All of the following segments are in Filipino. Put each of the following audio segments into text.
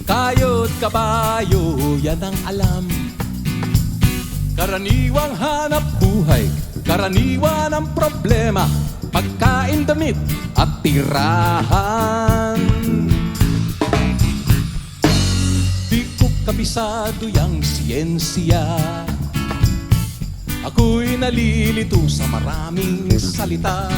Kayo't kabayo, yan ang alam. Karaniwang hanap buhay, karaniwan ang problema, pagkain, damit at tirahan. Di ko kabisado yang siyensya, ako'y nalilito sa maraming salita.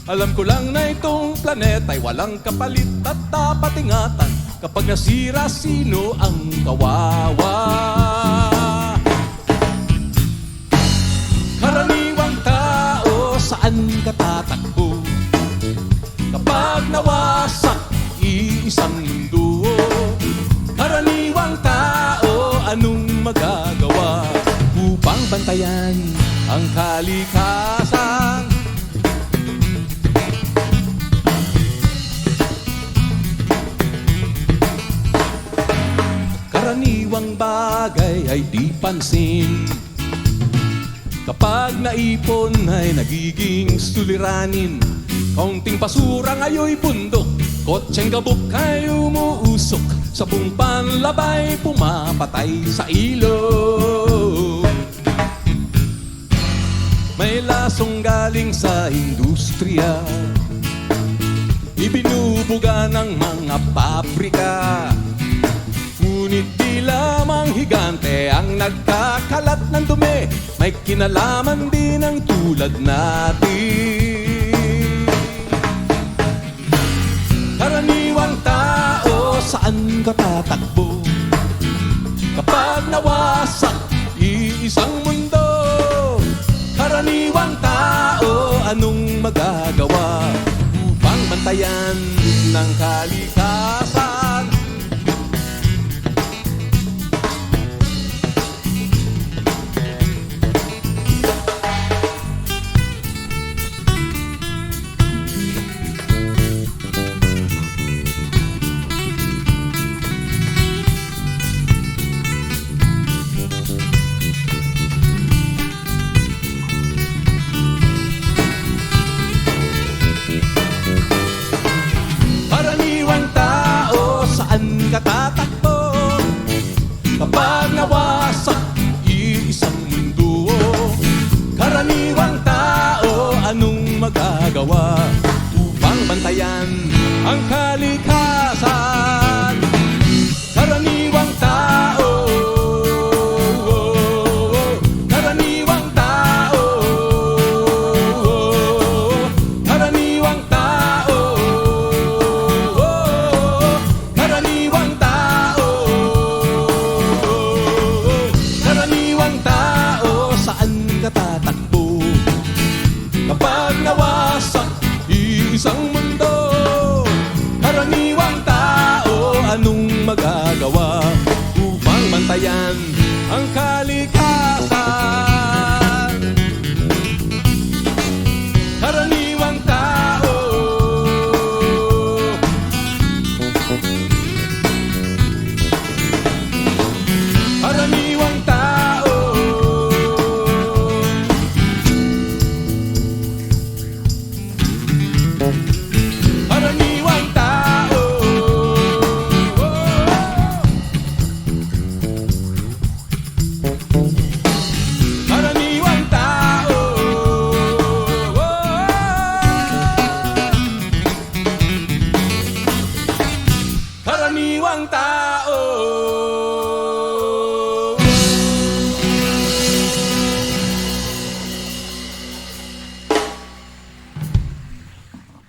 Alam ko lang na itong planeta'y walang kapalit at dapat ingatan. Kapag nasira, sino ang kawawa? Karaniwang tao, saan ka tatakbo? Kapag nawasak, iisang mundo. Karaniwang tao, anong magagawa upang bantayan ang kalikasan? Karaniwang bagay ay di pansin, kapag naipon ay nagiging suliranin. Kaunting basura ngayon'y bundok, kotseng gabok ay umuusok, sabong panlabay pumapatay sa ilog. May lasong galing sa industriya, ibinubuga ng mga pabrika. Ngunit di lamang higante ang nagkakalat ng dumi, may kinalaman din ang tulad natin. Karaniwang tao, saan ka tatakbo? Kapag nawasak, iisang mundo. Karaniwang tao, anong magagawa upang bantayan ng kalikasan? Katatakbo kapag nawasak, iisang mundo. Karaniwang tao, anong magagawa upang bantayan ang kalikasan? Karaniwang tao, karaniwang tao, karaniwang tao, karaniwang tao, saan ka tatakbo? Kapag nawasak, iisang mundo. Karaniwang tao, anong magagawa upang bantayan ang kalikasan? Karaniwang tao, karaniwang tao, karaniwang tao, karaniwang tao, karaniwang tao.